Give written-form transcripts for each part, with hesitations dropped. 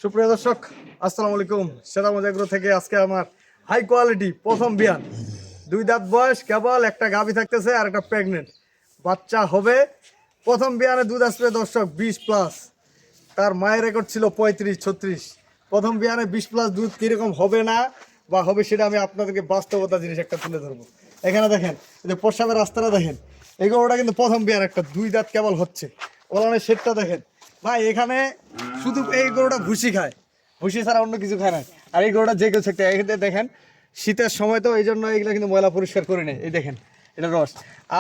সুপ্রিয় দর্শক, আসসালামু আলাইকুম। সেরামজ এগ্রো থেকে আজকে আমার হাই কোয়ালিটি প্রথম বিয়ান, 2 দাঁত বয়স, কেবল একটা গাভী থাকতেছে আর একটা প্রেগনেন্ট বাচ্চা হবে। প্রথম বিয়ানে দুধ আসবে দর্শক 20+। তার মায়ের রেকর্ড ছিল 35-36। প্রথম বিয়ানে 20+ দুধ কীরকম হবে না বা হবে সেটা আমি আপনাদেরকে বাস্তবতা জিনিস একটা তুলে ধরবো। এখানে দেখেন, এই যে প্রস্রাবের রাস্তাটা দেখেন, এই গরুটা কিন্তু প্রথম বিয়ান, একটা 2 দাঁত কেবল হচ্ছে। ওলানের শেডটা দেখেন ভাই, এখানে শুধু এই গরুটা ভুসি খায়, ভুসি ছাড়া অন্য কিছু খায় না। আর এই গরুটা যে কেউ শেখতে, এখানে দেখেন শীতের সময় তো এই জন্য এইগুলো কিন্তু ময়লা পরিষ্কার করে নেয়। এই দেখেন এটা রস।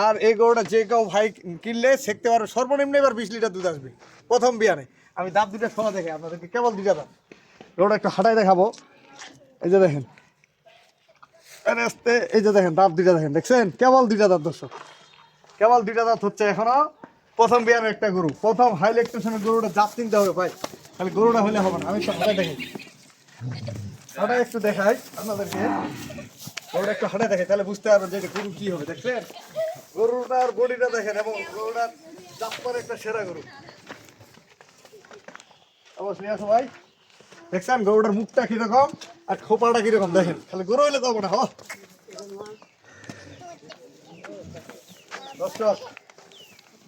আর এই গরুটা যে কেউ ভাই কিনলে শেখতে পারবে, সর্বনিম্ন এবার 20 লিটার দুধ আসবে প্রথম বিয়ানে। আমি দাঁত দুটা শোনা দেখে আপনাদেরকে কেবল 2টা দাঁত, গরুটা একটু হাঁটাই দেখাবো। এই যে দেখেন, এই যে দেখেন দাঁত 2টা দেখেন, দেখছেন কেবল 2টা দাঁত দর্শক, কেবল 2টা দাঁত হচ্ছে এখনো। প্রথম বিয়ানের একটা গরু, প্রথম হাই লেকটেশনের গরুটা জাত চিনতে হবে ভাই, খালি গরুটা হলে হবে না। আমি একটু হাঁটাই দেখাই, হাঁটাই একটু দেখাই আপনাদেরকে, গরুটা একটু হাঁটাই দেখাই, তাহলে বুঝতে পারবেন যে এটা গরু কি হবে। দেখছেন গরুটার বডিটা দেখেন, এবং গরুটার জাত পরে একটা সেরা গরু অবশ্যই আছে ভাই। দেখছেন গরুটার মুখটা কিরকম আর খোপাটা কিরকম, দেখেন খালি গরু হইলে তো হবে না। দর্শক,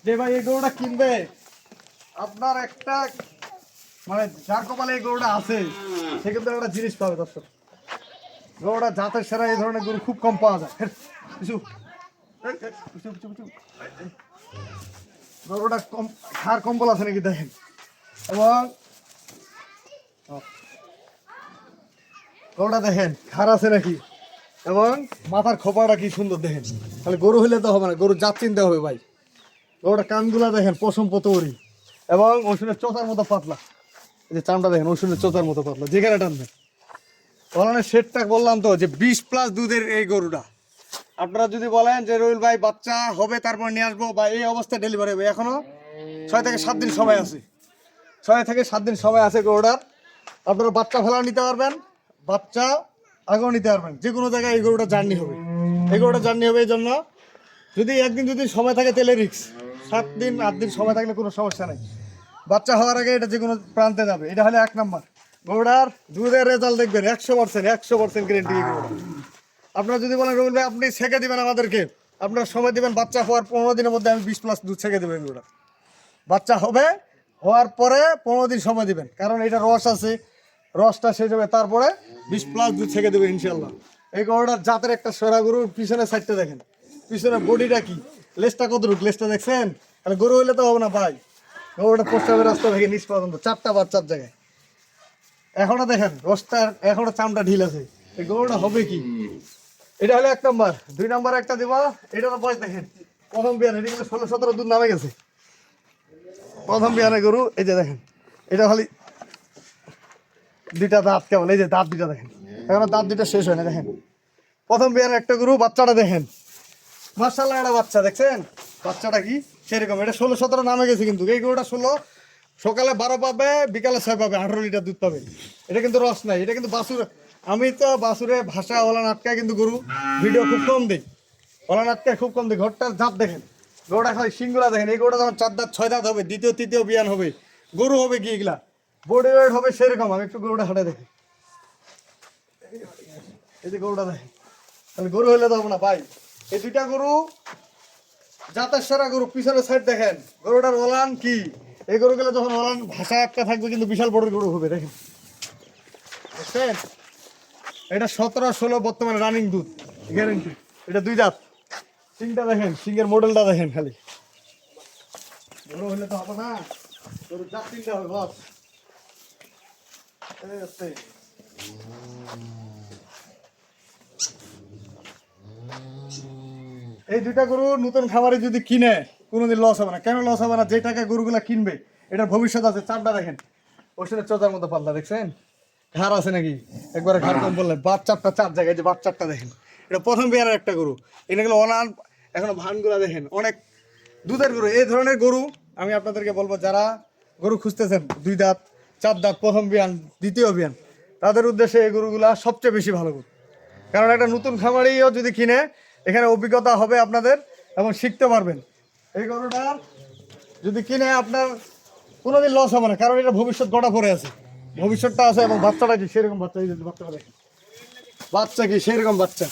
যে ভাই এই গরুটা কিনবে, আপনার একটা মানে যার কপালে এই গরুটা আছে সে কিন্তু একটা জিনিস পাবে দর্শক। গরুটা জাতের সেরা, এই ধরনের গরু খুব কম পাওয়া যায়। গরুটা কম খার কম্বল আছে নাকি দেখেন, এবং গরুটা দেখেন খার আছে নাকি, এবং মাথার খোপাটা কি সুন্দর দেখেন। তাহলে গরু হইলে তো হবে না, গরু জাত চিনতে হবে ভাই। গরুটা কানগুলা দেখেন পশম পতৌরি, এবং ওষুধের চোচার মতো পাতলা। এই যে চামটা দেখেন ওষুধের চোচার মতো পাতলা, যেখানে টানবেন। ওলানের শেডটা বললাম তো যে 20+ দুধের এই গরুটা। আপনারা যদি বলেন যে রুল ভাই বাচ্চা হবে তারপর নিয়ে আসবো, বা এই অবস্থায় ডেলিভারি হবে, এখনো 6 থেকে 7 দিন সময় আছে, 6 থেকে 7 দিন সময় আছে গরুটার। আপনারা বাচ্চা ফেলা নিতে পারবেন, বাচ্চা আগেও নিতে পারবেন, যে কোনো জায়গায় এই গরুটা জার্নি হবে। এই গরুটা জার্নি হবে এই জন্য, যদি একদিন যদি সময় থাকে তাহলে রিক্স, 7 দিন 8 দিন সময় থাকলে কোনো সমস্যা নেই। বাচ্চা হওয়ার আগে এটা যে কোনো প্রান্তে যাবে। এটা হলে 1 নাম্বার। গরুটার দুধের রেজাল্ট দেখবেন 100% গ্যারেন্টি এই গরুটা। আপনারা যদি বলেন রবিল ভাই আপনি ছেঁকে দেবেন আমাদেরকে, আপনার সময় দেবেন বাচ্চা হওয়ার 15 দিনের মধ্যে আমি 20+ দুধ ছেঁকে দেবেন। গরুটা বাচ্চা হবে, হওয়ার পরে 15 দিন সময় দিবেন, কারণ এটা রস আছে, রসটা শেষ হবে, তারপরে 20+ দুধ ছেঁকে দেবে ইনশাল্লাহ। এই গরুটার জাতের একটা সেরা গরুর পিছনের সাইডটা দেখেন, পিছনের বডিটা কি, লেজটা কতটুক, লেজটা দেখছেন। তাহলে গরু হইলে তো হবে না ভাই। গরুটা প্রস্রাবের রাস্তা থেকে নিচ পর্যন্ত 4টা বার 4 জায়গায়। এখনো দেখেন রসটা, এখনো চামটা ঢিল আছে। এই গরুটা হবে কি, এটা হলো 1 নাম্বার। 2 নাম্বার একটা দিবা, এটার বয়স দেখেন প্রথম বিয়ানে, এটা কিন্তু 16-17 দুধ নামে গেছে প্রথম বিয়ানে গরু। এই যে দেখেন এটা খালি 2টা দাঁত কেমন, এই যে দাঁত 2টা দেখেন, এখনো দাঁত 2টা শেষ হয় না। দেখেন প্রথম বিয়ানে একটা গরু, বাচ্চাটা দেখেন মাশাআল্লাহ, একটা বাচ্চা দেখছেন, বাচ্চাটা কি সেরকম। এটা 16-17 নামে গেছে, কিন্তু এই গরুটা 16, সকালে 12 পাবে, বিকালে 6 পাবে, 18 লিটার দুধ পাবে। এটা কিন্তু রস নাই, এটা কিন্তু বাছুর। আমি তো বাছুরে ভাষা ওলা নাটকায় কিন্তু গরু ভিডিও খুব কম দিই, ওলা নাটকায় খুব কম দিই। ঘরটার জাত দেখেন, গরুটা খালি সিংগুলা দেখেন। এই গরুটা যখন 4 দাঁত 6 দাঁত হবে, দ্বিতীয় তৃতীয় বিয়ান হবে, গরু হবে কি এগুলা, বডি ওয়েট হবে সেরকম। আমি একটু গরুটা হাঁটে দেখি, এই যে গরুটা দেখেন, তাহলে গরু হইলে তো হবে না ভাই। এই 2টা গরু জাতের সেরা গরু। পিছনের সাইড দেখেন গরুটার ওলান কি, এই গরুগুলো যখন ওলান ভাষা একটা থাকবে কিন্তু বিশাল বড় গরু হবে। দেখেন দেখছেন, এটা 17-16 বর্তমানে রানিং দুধ গ্যারেন্টি। এটা 2 দাঁত, সিংটা দেখেন, সিংয়ের মডেলটা দেখেন। খালি গরু হইলে তো হবে না, গরু জাত চিনতে হবে বস। এই 2টা গরু নতুন খামারে যদি কিনে কোনোদিন লস হবে না। কেন লস হবে না, যে টাকা গরুগুলা কিনবে এটার ভবিষ্যৎ আছে। চামটা দেখেন ওষুধের চোচার মতো পাতলা, দেখছেন ঘাড় আছে নাকি, একবারে ঘাড় কম বললেন। বাচ্চাটা 4 জায়গায়, যে বাচ্চাটা দেখেন, এটা প্রথম বিয়ারের একটা গরু। এগুলো অনান, এখনো ভানগুলা দেখেন, অনেক দুধের গরু। এই ধরনের গরু আমি আপনাদেরকে বলবো, যারা গরু খুঁজতেছেন 2 দাঁত 4 দাঁত প্রথম বিয়ান দ্বিতীয় বিয়ান, তাদের উদ্দেশ্যে এই গরুগুলা সবচেয়ে বেশি ভালো গরু। কারণ একটা নতুন খামারিও যদি কিনে, এখানে অভিজ্ঞতা হবে আপনাদের এবং শিখতে পারবেন। এই গরুটার যদি কিনে আপনার কোনোদিন লস হবে না, কারণ এটা ভবিষ্যৎ গড়া পড়ে আছে। ভবিষ্যৎটা আছে এবং বাচ্চাটা কি সেরকম বাচ্চা, এই যে বাচ্চাটা দেখেন, বাচ্চা কি সেরকম বাচ্চা।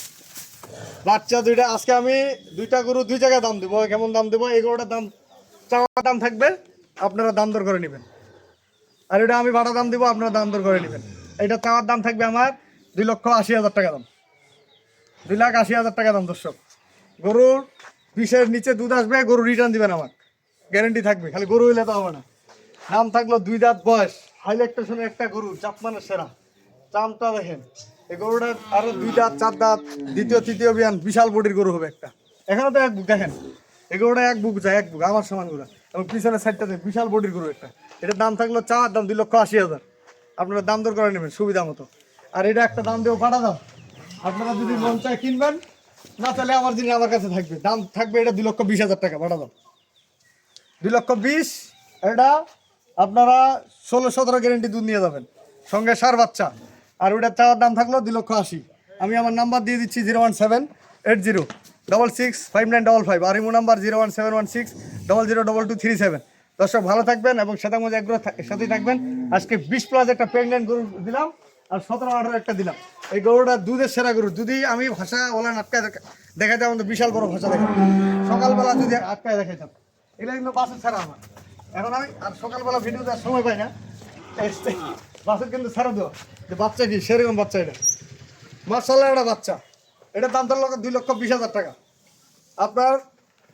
বাচ্চা দুইটা আজকে আমি দুইটা গরু দুই জায়গায় দাম দেবো। কেমন দাম দেবো? এই গরুটার দাম চাওয়া দাম থাকবে, আপনারা দাম দর করে নেবেন। আর এটা আমি ভাড়া দাম দেবো, আপনারা দাম দর করে নেবেন। এটা চাওয়ার দাম থাকবে আমার 2,80,000 টাকা দাম, 2,80,000 টাকা দাম। দর্শক, গরুর 20-এর নিচে দুধ আসবে, গরু রিটার্ন দিবেন আমার, গ্যারেন্টি থাকবে। খালি গরু হইলে তো হবে না। নাম থাকলো 2 দাঁত বয়স, হাইলাইটেশনের একটা গরু, জাতমানের সেরা। চামটা দেখেন, এই গরুটার আরো 2 দাঁত 4 দাঁত, দ্বিতীয় তৃতীয় বিয়ান, বিশাল বডির গরু হবে একটা। এখানে তো এক বুক দেখেন, এই গরুটা এক বুক যায়, এক বুক আমার সমান গরু, এবং পিছনের সাইডটাতে বিশাল বডির গরু একটা। এটার দাম থাকলো চাওয়ার দাম 2,80,000, আপনারা দাম দর করে নেবেন সুবিধা মতো। আর এটা একটা দাম দেবো পাঠা দাম, আপনারা যদি মন চায় কিনবেন, না তাহলে আমার জিনিস আমার কাছে থাকবে। দাম থাকবে এটা 2,20,000 টাকা পাঠা দাম, 2,20,000। এটা আপনারা 16-17 গ্যারেন্টি দুধ নিয়ে যাবেন, সঙ্গে সার বাচ্চা। আর ওইটার চাওয়ার দাম থাকলো 2,80,000। আমি আমার নাম্বার দিয়ে দিচ্ছি 01780665955, আর ইমো নাম্বার 01716002237। দর্শক ভালো থাকবেন এবং শ্বেতাঙ্গজ এগ্রোর সাথেই থাকবেন। আজকে 20+ একটা প্রেগনেন্ট গরু দিলাম, আর 17-18 একটা দিলাম। এই গরুটা দুধের সেরা গরু। যদি আমি ভাষা ওলা আটকায় দেখাইতাম, আমাদের বিশাল বড় ভাষা দেখেন, সকালবেলা যদি আটকায় দেখাইতাম, এগুলো কিন্তু বাসের ছাড়া আমার। এখন আমি আর সকালবেলা ভিডিও দেওয়ার সময় পাই না, বাসের কিন্তু ছাড়া দেওয়া। যে বাচ্চা কি সেরকম বাচ্চা, এটা মার্শাল্লাহ একটা বাচ্চা। এটার দাম ধরল 2,20,000 টাকা। আপনার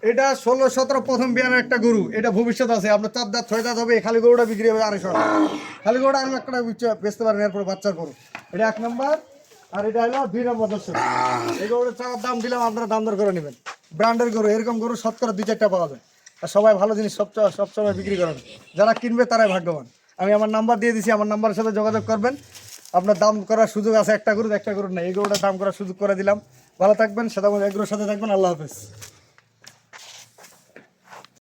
এটা 16-17 প্রথম বিয়ানের একটা গরু, এটা ভবিষ্যৎ আছে। আপনার 4 দাঁত 6 দাঁত হবে, খালি গরুটা বিক্রি হবে 250 টাকা। খালি গরুটা 1 লাখ টাকা বেচতে পারেন এরপর বাচ্চার গরু। এটা 1 নম্বর, আর এটা হলো 2 নম্বর। দর্শক, এই গরুটা চাওয়ার দাম দিলাম, আপনারা দাম দর করে নেবেন। ব্র্যান্ডের গরু, এরকম গরু শতকরা 2-4টা পাওয়া যায়। আর সবাই ভালো জিনিস সবসময় বিক্রি করেন, যারা কিনবে তারাই ভাগ্যবান। আমি আমার নাম্বার দিয়ে দিছি, আমার নাম্বারের সাথে যোগাযোগ করবেন। আপনার দাম করার সুযোগ আছে, একটা গরু নাই, এই গরুটার দাম করার সুযোগ করে দিলাম। ভালো থাকবেন, শ্বেতাঙ্গজ এগ্রোর সাথে থাকবেন। আল্লাহ হাফেজ।